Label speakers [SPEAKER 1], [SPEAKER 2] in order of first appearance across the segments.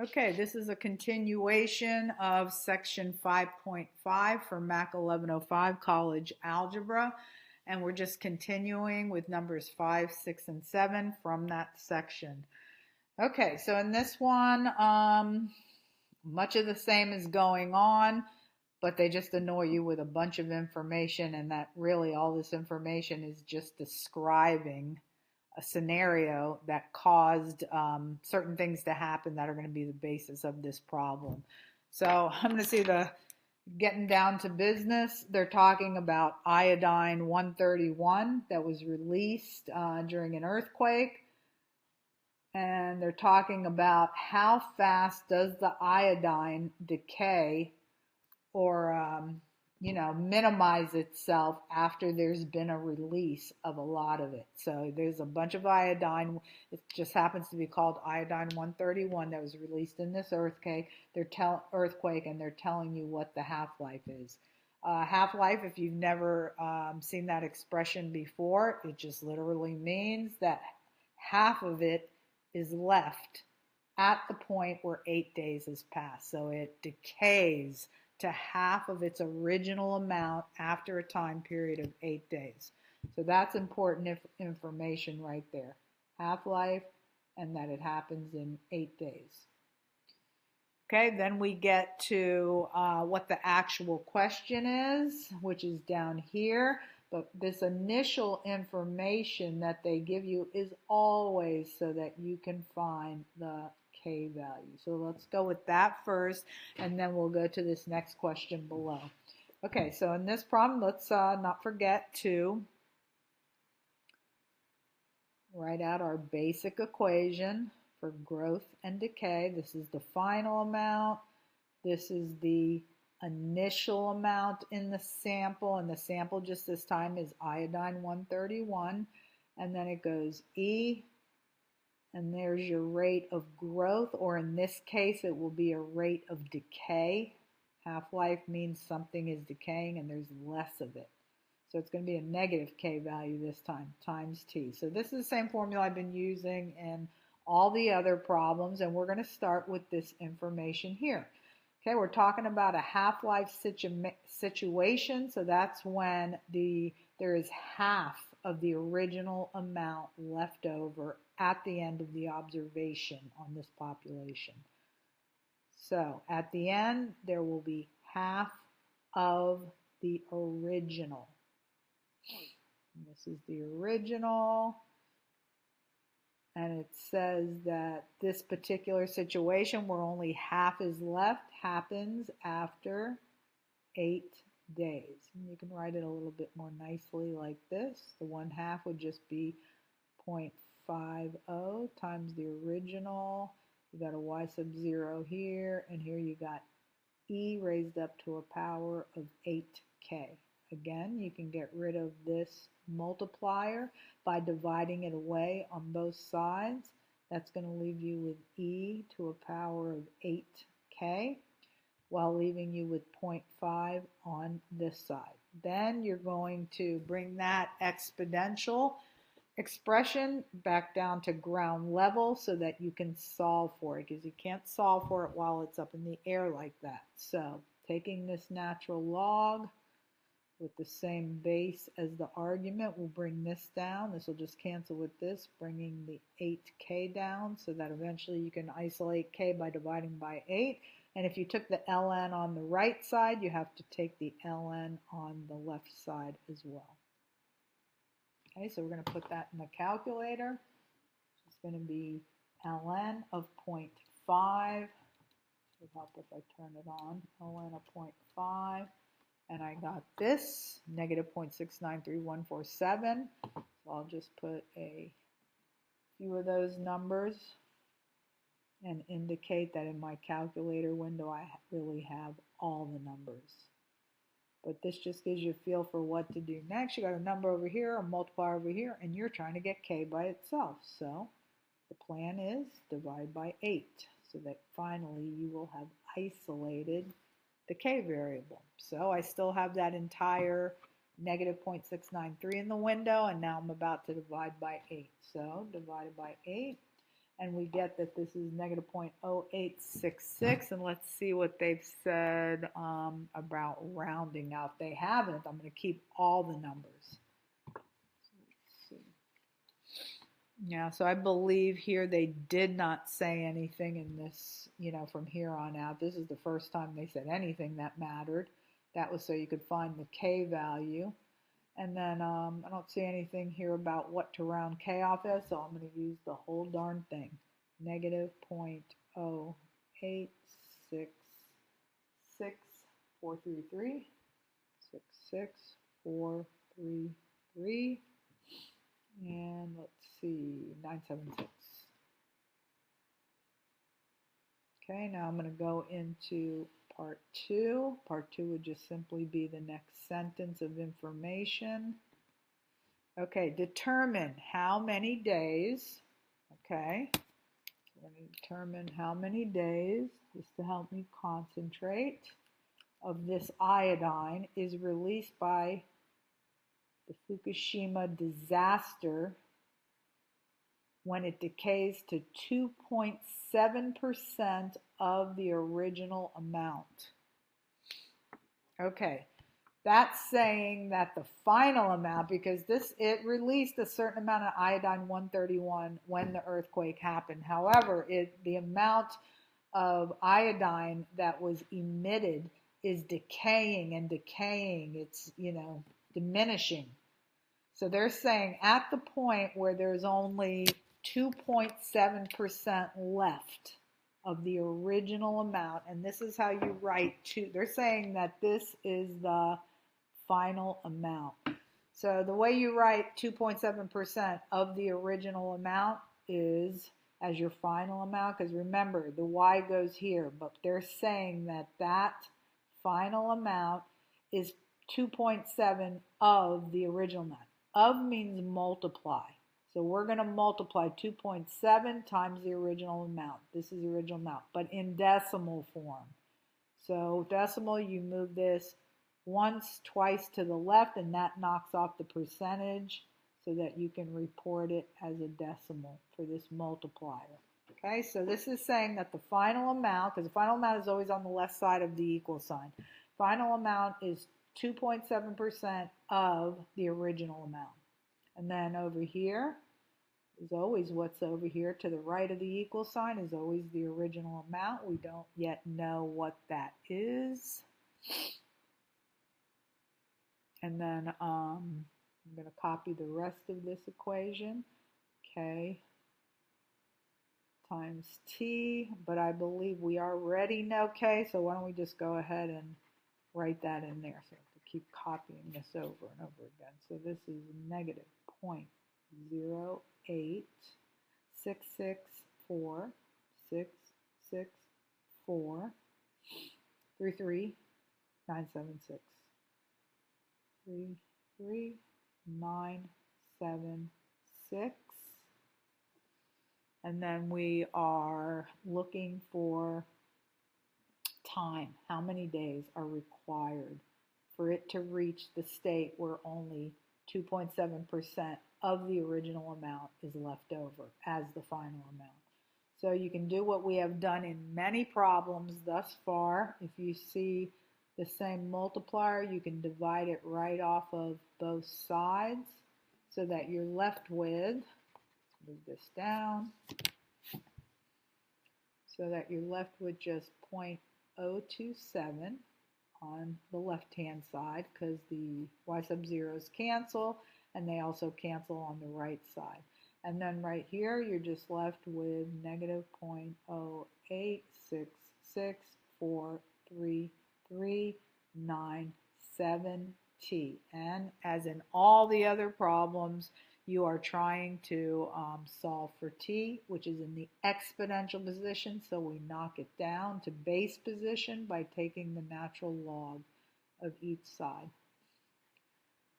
[SPEAKER 1] Okay, this is a continuation of section 5.5 for MAC 1105 College Algebra, and we're just continuing with numbers 5, 6, and 7 from that section. Okay, so in this one, much of the same is going on, but they just annoy you with a bunch of information, and that really all this information is just describing a scenario that caused certain things to happen that are going to be the basis of this problem. So I'm going to see the getting down to business. They're talking about iodine 131 that was released during an earthquake. And they're talking about how fast does the iodine decay or minimize itself after there's been a release of a lot of it. So there's a bunch of iodine. It just happens to be called iodine 131 that was released in this earthquake. Earthquake, and they're telling you what the half-life is. Half-life, if you've never seen that expression before, it just literally means that half of it is left at the point where 8 days has passed. So it decays to half of its original amount after a time period of 8 days. So that's important information right there. Half-life, and that it happens in 8 days. Okay, then we get to what the actual question is, which is down here. But this initial information that they give you is always so that you can find the K value. So let's go with that first, and then we'll go to this next question below. Okay, so in this problem, let's not forget to write out our basic equation for growth and decay. This is the final amount. This is the initial amount in the sample, and the sample just this time is iodine 131. And then it goes E, and there's your rate of growth, or in this case, it will be a rate of decay. Half-life means something is decaying and there's less of it. So it's going to be a negative K value this time, times T. So this is the same formula I've been using in all the other problems, and we're going to start with this information here. Okay, we're talking about a half-life situation, so that's when there is half of the original amount left over at the end of the observation on this population. So at the end, there will be half of the original. And this is the original. And it says that this particular situation where only half is left happens after 8 days. And you can write it a little bit more nicely like this. The 1/2 would just be 0.50 times the original. You got a y sub 0 here, and here you got e raised up to a power of 8k. Again, you can get rid of this multiplier by dividing it away on both sides. That's going to leave you with e to a power of 8k, while leaving you with 0.5 on this side. Then you're going to bring that exponential expression back down to ground level so that you can solve for it, because you can't solve for it while it's up in the air like that. So taking this natural log with the same base as the argument will bring this down. This will just cancel with this, bringing the 8k down, so that eventually you can isolate k by dividing by 8. And if you took the ln on the right side, you have to take the ln on the left side as well. Okay, so we're going to put that in the calculator. It's going to be ln of 0.5. It would help if I turn it on. ln of 0.5. And I got this, negative 0.693147. So I'll just put a few of those numbers and indicate that in my calculator window I really have all the numbers. But this just gives you a feel for what to do next. You got a number over here, a multiplier over here, and you're trying to get k by itself. So the plan is divide by 8, so that finally you will have isolated the k variable. So I still have that entire negative 0.693 in the window, and now I'm about to divide by 8. So divided by 8, and we get that this is negative 0.0866, and let's see what they've said about rounding out. They haven't. I'm going to keep all the numbers. Let's see. Yeah, so I believe here they did not say anything in this, from here on out. This is the first time they said anything that mattered. That was so you could find the K value. And then I don't see anything here about what to round K off as, so I'm going to use the whole darn thing. Negative 0.0866433. 66433. And let's see, 976. Okay, now I'm going to go into part 2. Part 2 would just simply be the next sentence of information. Okay, determine how many days, okay, so we're going to determine how many days, just to help me concentrate, of this iodine is released by the Fukushima disaster when it decays to 2.7% of the original amount. Okay, that's saying that the final amount, because it released a certain amount of iodine 131 when the earthquake happened. However, the amount of iodine that was emitted is decaying and decaying. It's, diminishing. So they're saying at the point where there's only 2.7% left of the original amount, and this is how you write they're saying that this is the final amount. So the way you write 2.7% of the original amount is as your final amount, because remember the Y goes here, but they're saying that that final amount is 2.7 of the original amount. Of means multiply. So we're going to multiply 2.7 times the original amount. This is the original amount, but in decimal form. So decimal, you move this once, twice to the left, and that knocks off the percentage so that you can report it as a decimal for this multiplier. Okay, so this is saying that the final amount, because the final amount is always on the left side of the equal sign, final amount is 2.7% of the original amount. And then over here is always what's over here to the right of the equal sign is always the original amount. We don't yet know what that is. And then I'm going to copy the rest of this equation. K times T, but I believe we already know K, so why don't we just go ahead and write that in there. So I have to keep copying this over and over again. So this is negative 0.0866466433976. 33976. And then we are looking for time. How many days are required for it to reach the state where only 2.7% of the original amount is left over as the final amount? So you can do what we have done in many problems thus far. If you see the same multiplier, you can divide it right off of both sides so that you're left with, move this down, so that you're left with just 0.027 on the left-hand side, because the y sub zeros cancel, and they also cancel on the right side. And then right here, you're just left with negative 0.086643397t. And as in all the other problems, you are trying to solve for t, which is in the exponential position, so we knock it down to base position by taking the natural log of each side.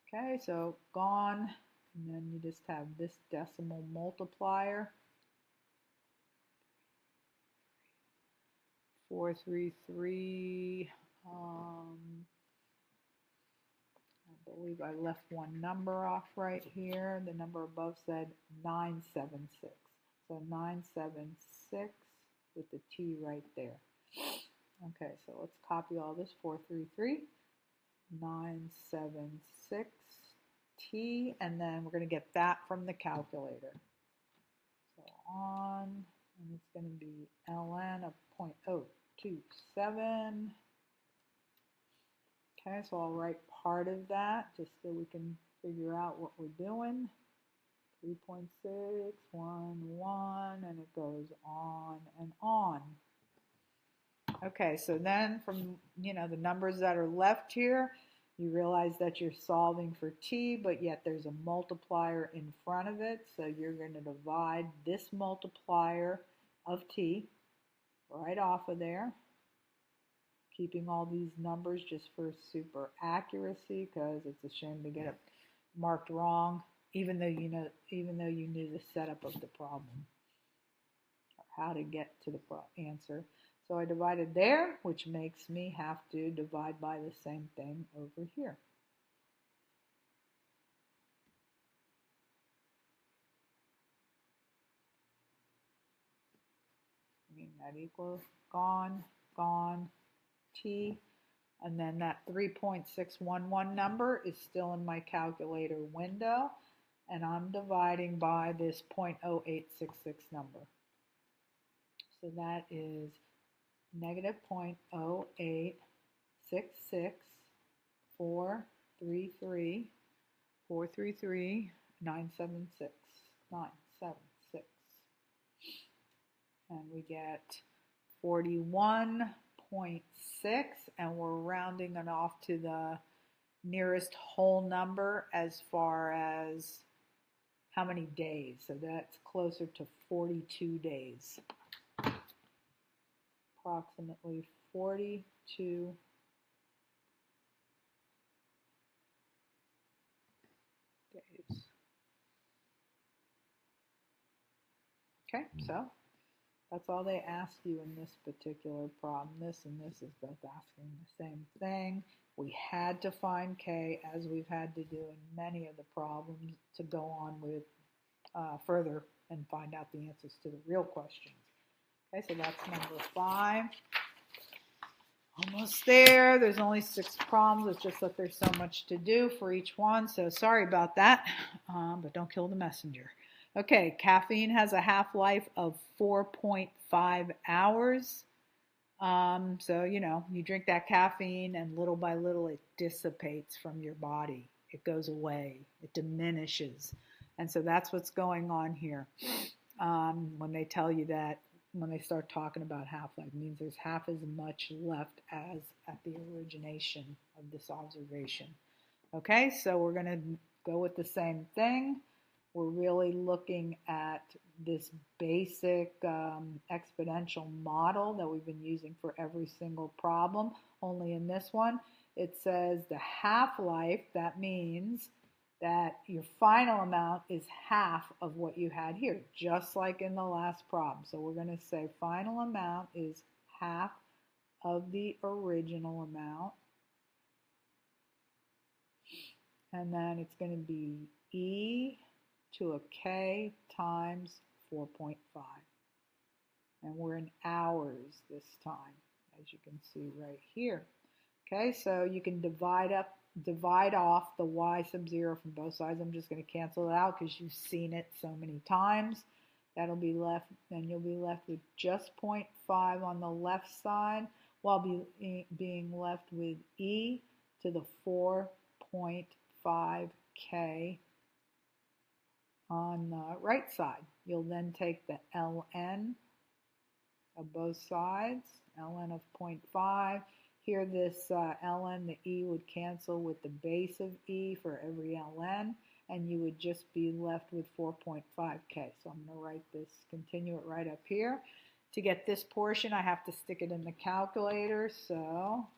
[SPEAKER 1] Okay, so gone, and then you just have this decimal multiplier. 433, I believe I left one number off right here. The number above said 976. So 976 with the T right there. Okay, so let's copy all this, 433, 976 T, and then we're going to get that from the calculator. So on, and it's going to be ln of 0.027. Okay, so I'll write part of that just so we can figure out what we're doing. 3.611, and it goes on and on. Okay, so then from, the numbers that are left here, you realize that you're solving for t, but yet there's a multiplier in front of it, so you're going to divide this multiplier of t right off of there, keeping all these numbers just for super accuracy, because it's a shame to get it marked wrong, even though you knew the setup of the problem or how to get to the answer. So I divided there, which makes me have to divide by the same thing over here. That equals gone, gone, t. And then that 3.611 number is still in my calculator window, and I'm dividing by this 0.0866 number. So that is negative 0.0866433 976. And we get 41.6, and we're rounding it off to the nearest whole number as far as how many days. So that's closer to 42 days. Approximately 42 days. Okay, so that's all they ask you in this particular problem. This and this is both asking the same thing. We had to find K, as we've had to do in many of the problems, to go on with further and find out the answers to the real questions. Okay, so that's number 5. Almost there. There's only 6 problems. It's just that there's so much to do for each one, so sorry about that, but don't kill the messenger. Okay, caffeine has a half-life of 4.5 hours. So, you drink that caffeine and little by little it dissipates from your body. It goes away. It diminishes. And so that's what's going on here. When they tell you that, when they start talking about half-life, it means there's half as much left as at the origination of this observation. Okay, so we're going to go with the same thing. We're really looking at this basic exponential model that we've been using for every single problem. Only in this one, it says the half-life. That means that your final amount is half of what you had here, just like in the last problem. So we're going to say final amount is half of the original amount. And then it's going to be E to a K times 4.5. And we're in hours this time, as you can see right here. Okay, so you can divide off the y sub 0 from both sides. I'm just going to cancel it out because you've seen it so many times. That'll be left, and you'll be left with just 0.5 on the left side, while being left with e to the 4.5k on the right side. You'll then take the ln of both sides, ln of 0.5. Here this ln, the e would cancel with the base of e for every ln, and you would just be left with 4.5k. So I'm going to write this, continue it right up here. To get this portion, I have to stick it in the calculator, so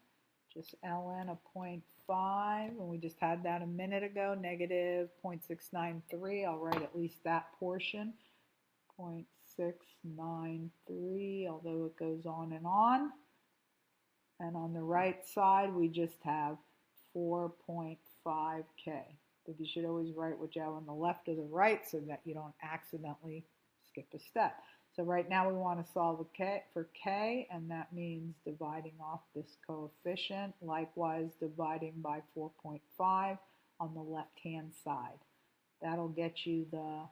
[SPEAKER 1] just ln of 0.5, and we just had that a minute ago, negative 0.693. I'll write at least that portion, 0.693, although it goes on and on. And on the right side, we just have 4.5k. But you should always write what you have on the left or the right so that you don't accidentally skip a step. So right now we want to solve for k, and that means dividing off this coefficient, likewise dividing by 4.5 on the left-hand side. That'll get you the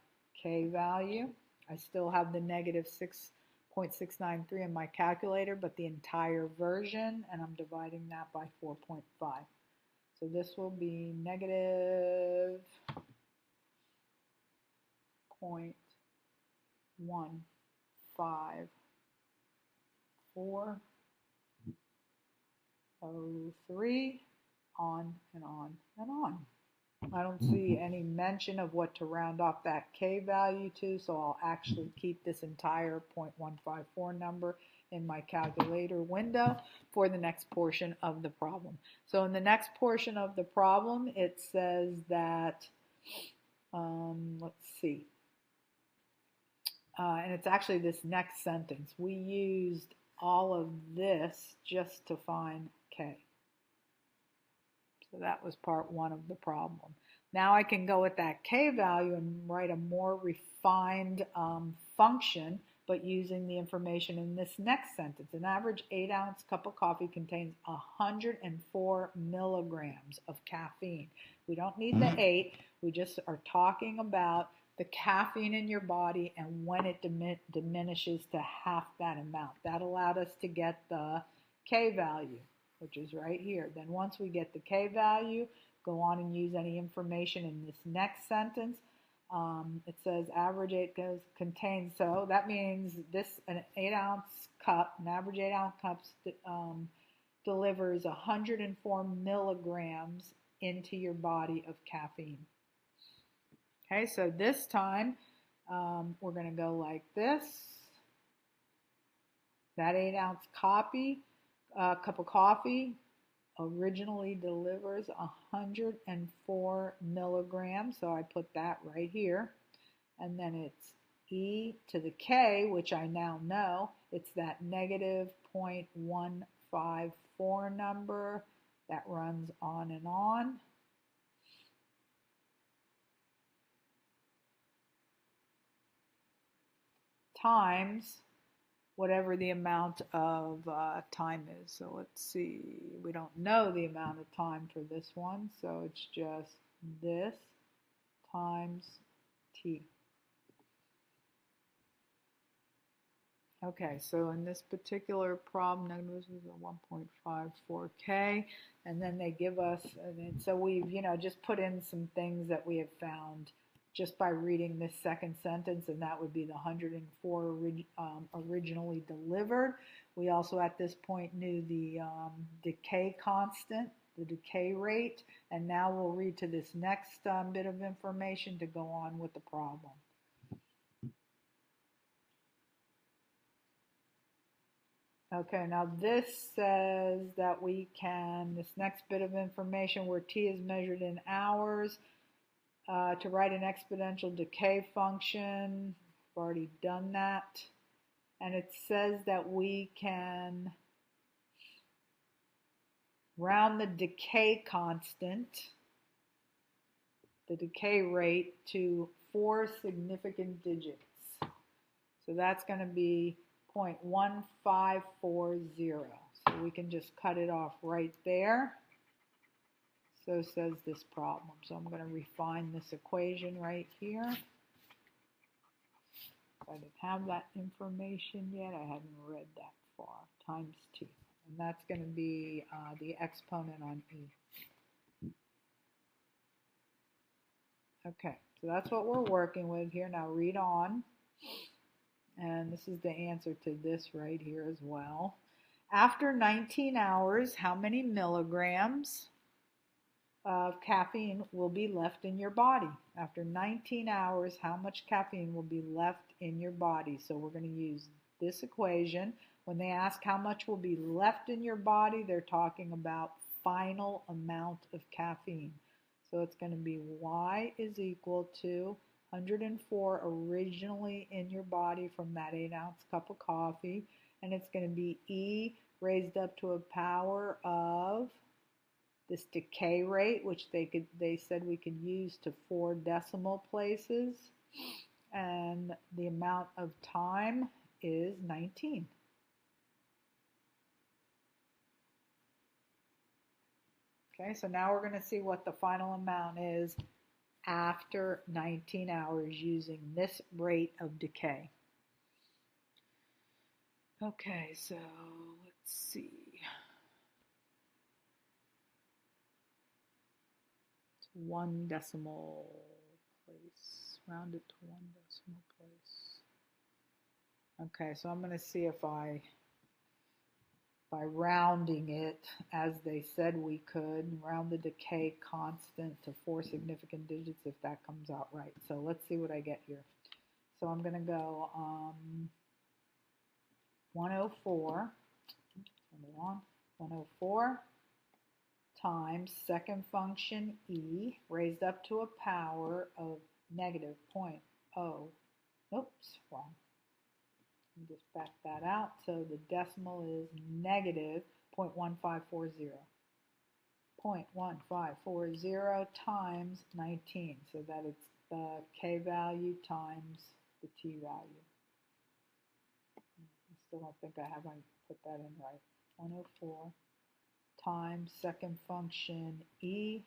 [SPEAKER 1] k value. I still have the negative 6.693 in my calculator, but the entire version, and I'm dividing that by 4.5. So this will be negative 0.15403, on and on and on. I don't see any mention of what to round off that k value to, so I'll actually keep this entire 0.154 number in my calculator window for the next portion of the problem. So in the next portion of the problem, it says that, let's see, and it's actually this next sentence. We used all of this just to find k. So that was part one of the problem. Now I can go with that k value and write a more refined function, but using the information in this next sentence. An average 8-ounce cup of coffee contains 104 milligrams of caffeine. We don't need the 8. We just are talking about the caffeine in your body and when it diminishes to half that amount. That allowed us to get the k value, which is right here. Then once we get the k value, go on and use any information in this next sentence. It says average 8 contains, so that means this, an 8-ounce cup, an average 8-ounce cup delivers 104 milligrams into your body of caffeine. Okay, so this time we're going to go like this. That 8-ounce cup of coffee originally delivers 104 milligrams, so I put that right here. And then it's e to the k, which I now know. It's that negative 0.154 number that runs on and on. Times whatever the amount of time is. So let's see, we don't know the amount of time for this one, so it's just this times t. Okay, so in this particular problem, this is a 1.54k, and then they give us, and so we've, just put in some things that we have found just by reading this second sentence, and that would be the 104 originally delivered. We also at this point knew the decay constant, the decay rate, and now we'll read to this next bit of information to go on with the problem. Okay, now this says that we can, this next bit of information where t is measured in hours, to write an exponential decay function. I've already done that. And it says that we can round the decay constant, the decay rate, to 4 significant digits. So that's going to be 0.1540. So we can just cut it off right there. So says this problem. So I'm going to refine this equation right here. I didn't have that information yet. I haven't read that far. Times t. And that's going to be the exponent on e. Okay, so that's what we're working with here. Now read on. And this is the answer to this right here as well. After 19 hours, how many milligrams of caffeine will be left in your body? After 19 hours, how much caffeine will be left in your body? So we're going to use this equation. When they ask how much will be left in your body, they're talking about final amount of caffeine. So it's going to be y is equal to 104 originally in your body from that 8-ounce cup of coffee, and it's going to be e raised up to a power of this decay rate, which they said we could use to 4 decimal places, and the amount of time is 19. Okay, so now we're going to see what the final amount is after 19 hours using this rate of decay. Okay, so let's see. It's 1 decimal place, round it to 1 decimal place. Okay, so I'm going to see if by rounding it, as they said we could, round the decay constant to 4 significant digits if that comes out right. So let's see what I get here. So I'm going to go 104, turn it on, 104 times second function e raised up to a power of negative 0.0. Oops, wrong. Let me just back that out. So the decimal is negative 0.1540. 0.1540 times 19. So that it's the k value times the t value. I still don't think I put that in right. 104 times second function e,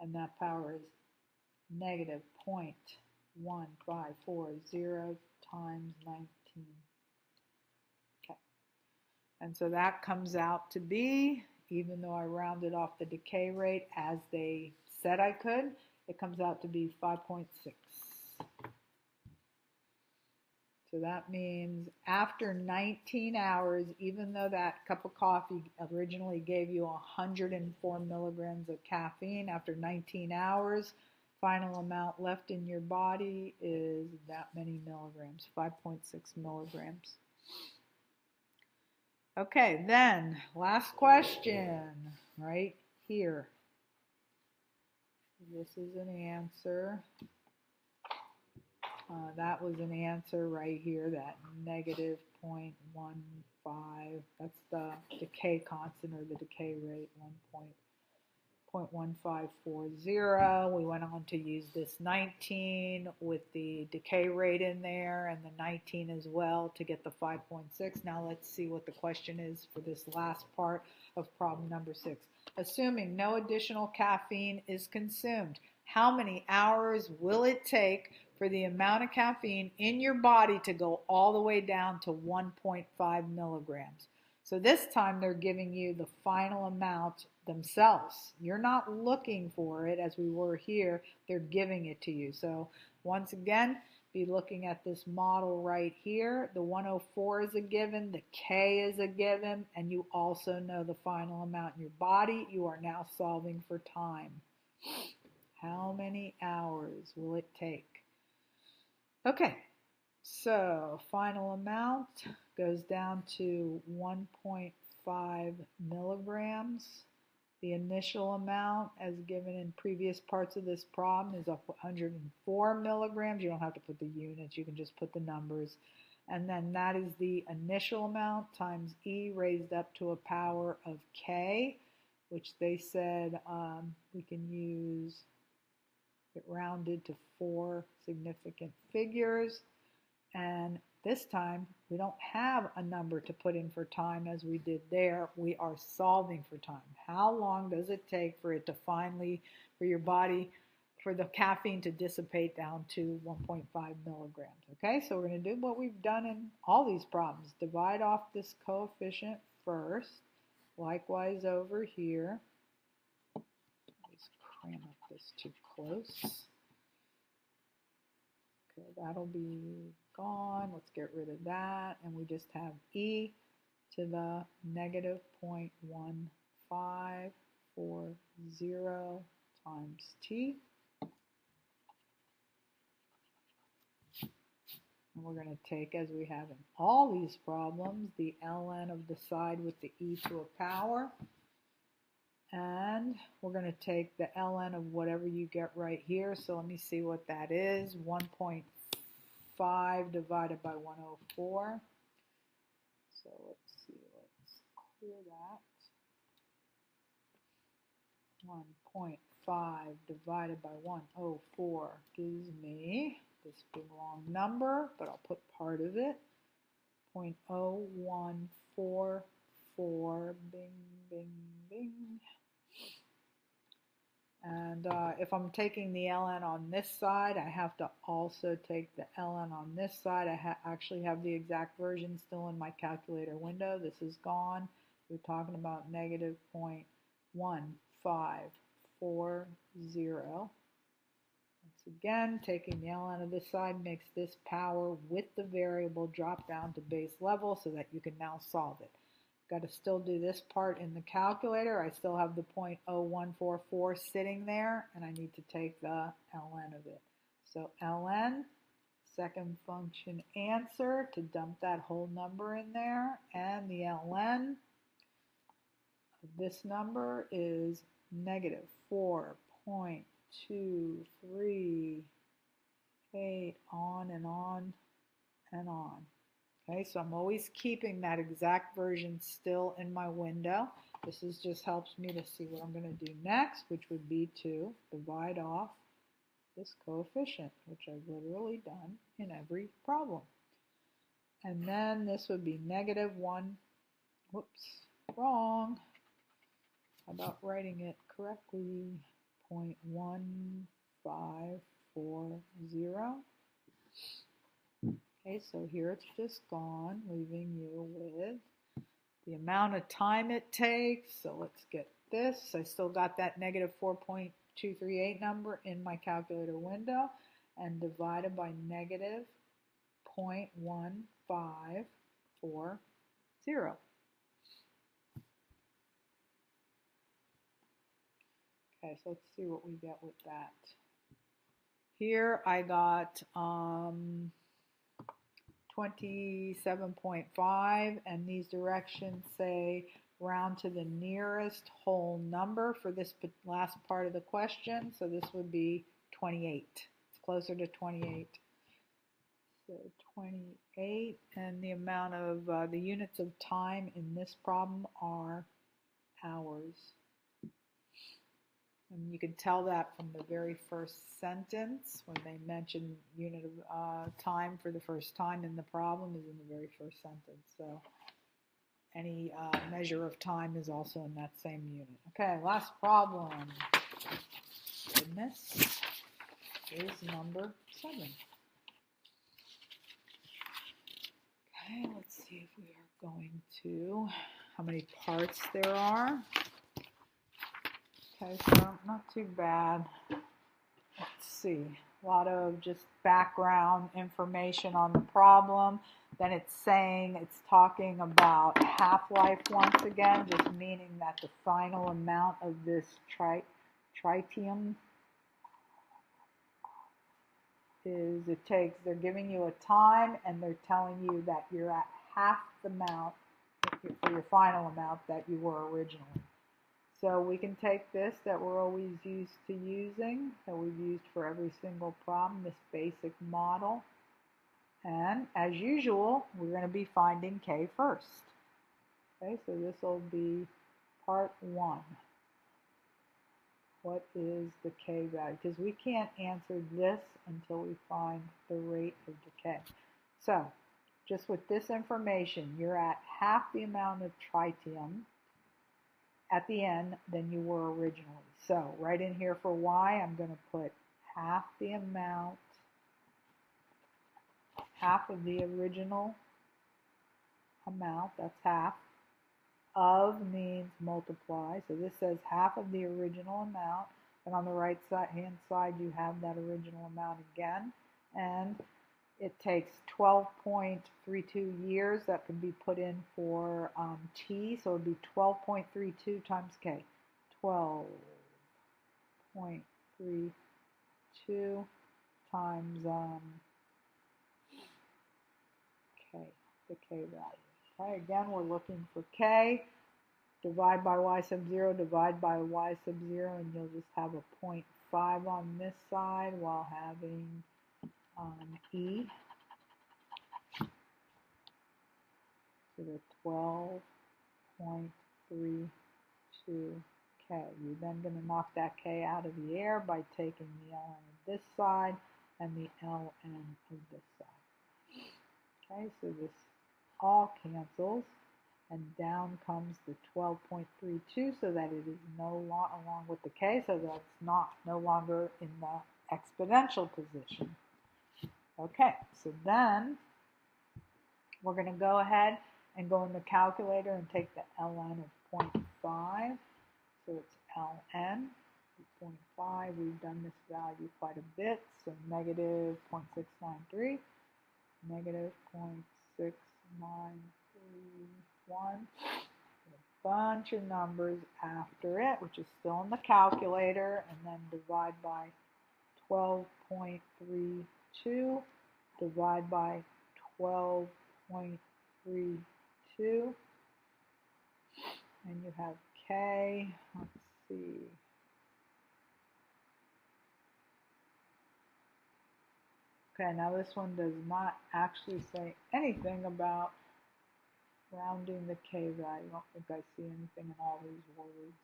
[SPEAKER 1] and that power is negative 0.1540 times 19. Okay, and so that comes out to be, even though I rounded off the decay rate as they said I could, it comes out to be 5.6. So that means after 19 hours, even though that cup of coffee originally gave you 104 milligrams of caffeine, after 19 hours, final amount left in your body is that many milligrams, 5.6 milligrams. Okay, then last question right here. This is an answer. That was an answer right here, that negative 0.15. That's the decay constant or the decay rate, 0.1540. We went on to use this 19 with the decay rate in there and the 19 as well to get the 5.6. Now let's see what the question is for this last part of problem number 6. Assuming no additional caffeine is consumed, how many hours will it take for the amount of caffeine in your body to go all the way down to 1.5 milligrams? So this time they're giving you the final amount themselves. You're not looking for it as we were here. They're giving it to you. So once again, be looking at this model right here. The 104 is a given, the K is a given, and you also know the final amount in your body. You are now solving for time. How many hours will it take? Okay, so final amount goes down to 1.5 milligrams. The initial amount, as given in previous parts of this problem, is up 104 milligrams. You don't have to put the units, you can just put the numbers. And then that is the initial amount times E raised up to a power of K, which they said we can use it rounded to 4 significant figures. And this time, we don't have a number to put in for time as we did there. We are solving for time. How long does it take for it to finally, for your body, for the caffeine to dissipate down to 1.5 milligrams? Okay, so we're going to do what we've done in all these problems. Divide off this coefficient first. Likewise over here. Just cram up this too close. Okay, that'll be gone. Let's get rid of that. And we just have e to the negative 0.1540 times t. And we're going to take, as we have in all these problems, the ln of the side with the e to a power. And we're going to take the ln of whatever you get right here. So let me see what that is. 1.5 divided by 104. So let's see, let's clear that. 1.5 divided by 104 gives me this big long number, but I'll put part of it. 0.0144, bing, bing, bing. And if I'm taking the ln on this side, I have to also take the ln on this side. I actually have the exact version still in my calculator window. This is gone. We're talking about negative 0.1540. Once again, taking the ln of this side makes this power with the variable drop down to base level so that you can now solve it. Got to still do this part in the calculator. I still have the 0.0144 sitting there, and I need to take the ln of it. So ln, second function answer, to dump that whole number in there, and the ln of this number is negative 4.238, on and on and on. Okay, so I'm always keeping that exact version still in my window. This just helps me to see what I'm going to do next, which would be to divide off this coefficient, which I've literally done in every problem. And then this would be negative 1, whoops, wrong. How about writing it correctly? 0.1540. Okay, so here it's just gone, leaving you with the amount of time it takes. So let's get this. I still got that negative 4.238 number in my calculator window, and divided by negative 0.1540. Okay, so let's see what we get with that. Here I got 27.5, and these directions say round to the nearest whole number for this last part of the question. So this would be 28. It's closer to 28. So 28, and the amount of the units of time in this problem are hours. And you can tell that from the very first sentence when they mention unit of time for the first time in the problem is in the very first sentence. So any measure of time is also in that same unit. Okay, last problem. Goodness, is number 7. Okay, let's see if we are going to, how many parts there are. Okay, so not too bad. Let's see, a lot of just background information on the problem. Then it's saying, it's talking about half-life once again, just meaning that the final amount of this tritium is, it takes, they're giving you a time and they're telling you that you're at half the amount for your final amount that you were originally. So we can take this that we're always used to using, that we've used for every single problem, this basic model. And as usual, we're going to be finding K first. Okay, so this will be part 1. What is the K value? Because we can't answer this until we find the rate of decay. So just with this information, you're at half the amount of tritium at the end than you were originally. So right in here for Y, I'm going to put half the amount, half of the original amount, that's half. Of means multiply, so this says half of the original amount, and on the right hand side you have that original amount again, and it takes 12.32 years that can be put in for T, so it would be 12.32 times K. 12.32 times K, the K value. Okay, again, we're looking for K. Divide by Y sub 0, divide by Y sub 0, and you'll just have a 0.5 on this side while having E. So the 12.32K. You're then going to knock that K out of the air by taking the ln of this side and the ln of this side. Okay, so this all cancels, and down comes the 12.32, so that it is no longer along with the k, so that's no longer in the exponential position. Okay, so then we're going to go ahead and go in the calculator and take the ln of 0.5. So it's ln of 0.5. We've done this value quite a bit. So negative 0.693, negative 0.6931. A bunch of numbers after it, which is still in the calculator, and then divide by 12.32, divide by 12.32, and you have k, let's see, okay, now this one does not actually say anything about rounding the k value. I don't think I see anything in all these words.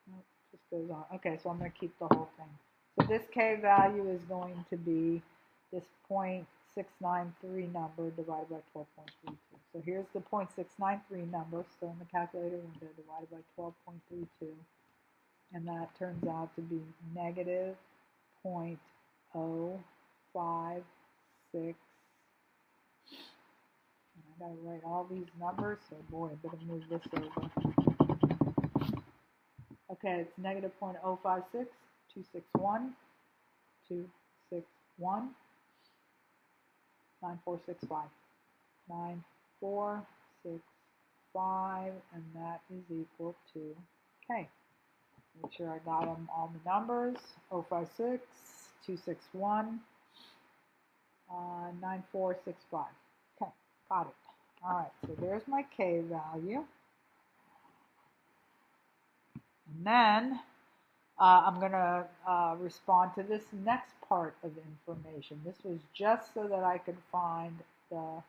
[SPEAKER 1] Nope, just goes on. Okay, so I'm going to keep the whole thing. So this k value is going to be this 0.693 number divided by 12.32. So here's the 0.693 number, still in the calculator window, divided by 12.32. And that turns out to be negative 0.056. And I gotta write all these numbers, so boy, I better move this over. Okay, it's negative 0.056, 261, 261, 9465. 9465, and that is equal to K. Make sure I got them all the numbers. 056, 261, 9465. Okay, got it. All right, so there's my K value. And then I'm going to respond to this next part of information. This was just so that I could find the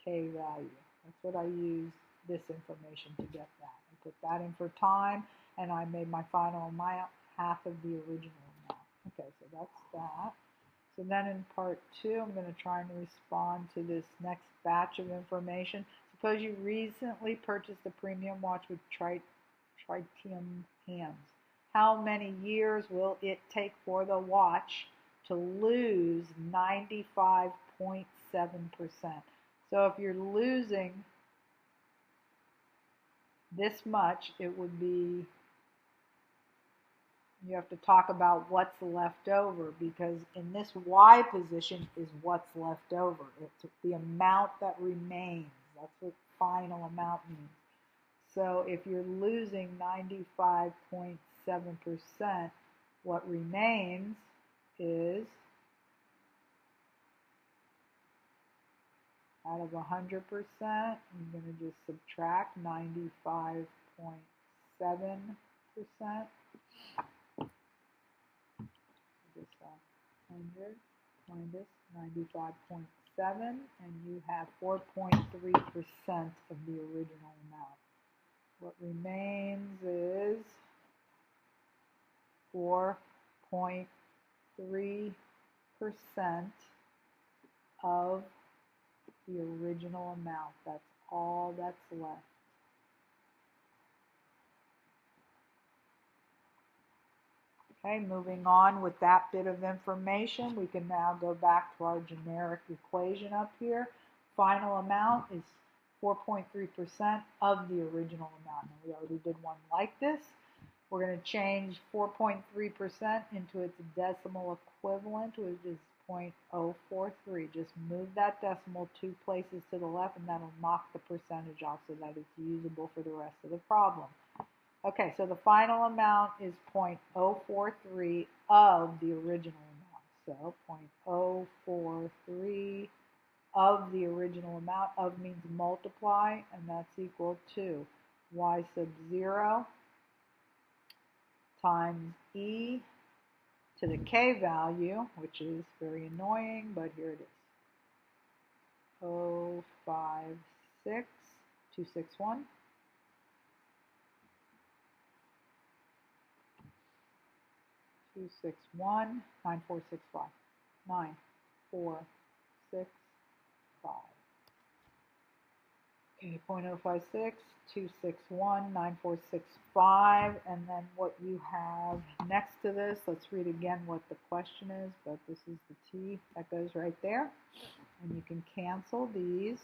[SPEAKER 1] K value. That's what I used this information to get that. I put that in for time, and I made my final amount half of the original amount. Okay, so that's that. So then in part 2, I'm going to try and respond to this next batch of information. Suppose you recently purchased a premium watch with tritium hands. How many years will it take for the watch to lose 95.7%? So if you're losing this much, it would be, you have to talk about what's left over, because in this Y position is what's left over. It's the amount that remains. That's what final amount means. So if you're losing 95.7%, what remains is, out of 100%, I'm going to just subtract 95.7%. Just 100 minus 95.7, and you have 4.3% of the original amount. What remains is 4.3% of the original amount. That's all that's left. Okay, moving on with that bit of information, we can now go back to our generic equation up here. Final amount is 4.3% of the original amount. Now, we already did one like this. We're going to change 4.3% into its decimal equivalent, which is 0.043. Just move that decimal 2 places to the left, and that'll knock the percentage off so that it's usable for the rest of the problem. Okay, so the final amount is 0.043 of the original amount. So 0.043 of the original amount. Of means multiply, and that's equal to y sub 0 times e to the k value, which is very annoying, but here it is. 056,261. 261, 9465. 9465. Okay, 0.056, 261, 9465, and then what you have next to this, let's read again what the question is, but this is the T that goes right there, and you can cancel these,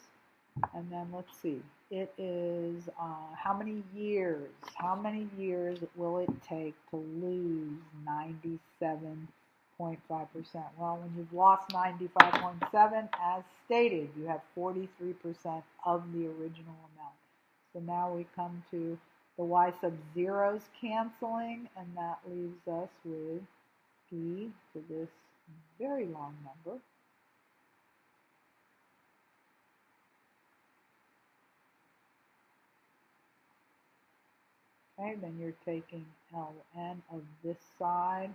[SPEAKER 1] and then let's see, it is how many years will it take to lose 97.5%? Well, when you've lost 95.7, as stated, you have 43% of the original amount. So now we come to the y sub zeros canceling, and that leaves us with p to this very long number. Okay, then you're taking ln of this side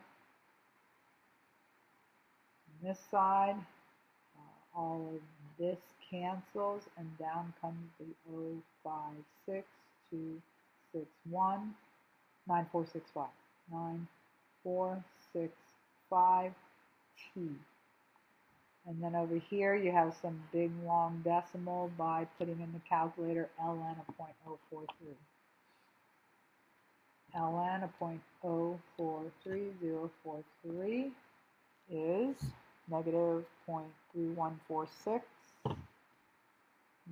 [SPEAKER 1] and this side. All of this cancels, and down comes the 056, 261, 9465. 9465 T. And then over here you have some big long decimal by putting in the calculator ln of 0.043. ln of 0.043043 is negative 0.3146,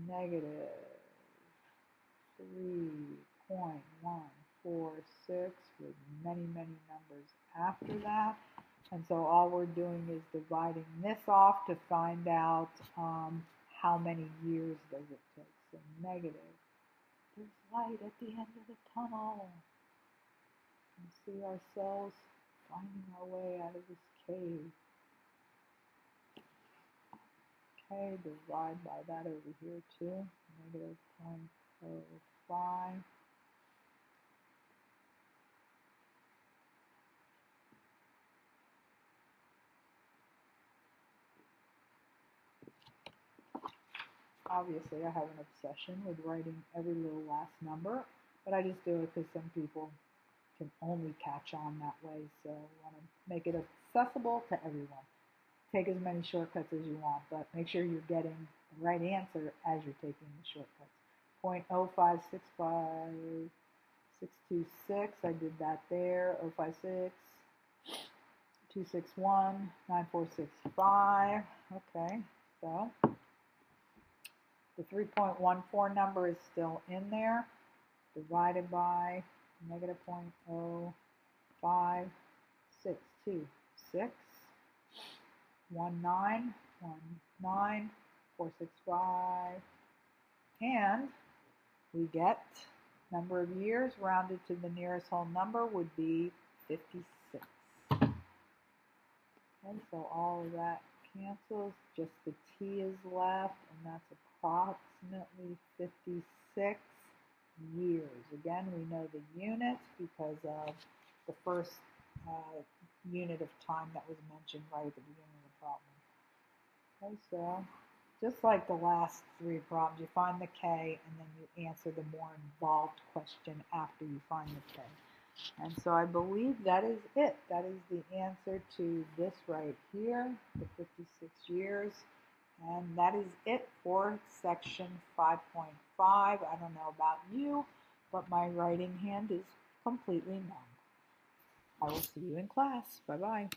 [SPEAKER 1] negative 3.146 with many, many numbers after that. And so all we're doing is dividing this off to find out how many years does it take. So negative. There's light at the end of the tunnel. We see ourselves finding our way out of this cave. Okay, divide by that over here too. Negative 0.05. Obviously, I have an obsession with writing every little last number, but I just do it because some people can only catch on that way, so I want to make it accessible to everyone. Take as many shortcuts as you want, but make sure you're getting the right answer as you're taking the shortcuts. 0.0565626, I did that there. 056, 261, 9465. Okay, so the 3.14 number is still in there, divided by negative 0.05626. 1919465, and we get number of years rounded to the nearest whole number would be 56. Okay, so all of that cancels, just the T is left, and that's approximately 56 years. Again, we know the unit because of the first unit of time that was mentioned right at the beginning of the problem. Okay, so just like the last three problems, you find the K and then you answer the more involved question after you find the K. And so I believe that is it. That is the answer to this right here, the 56 years. And that is it for section 5.5. I don't know about you, but my writing hand is completely numb. I will see you in class. Bye-bye.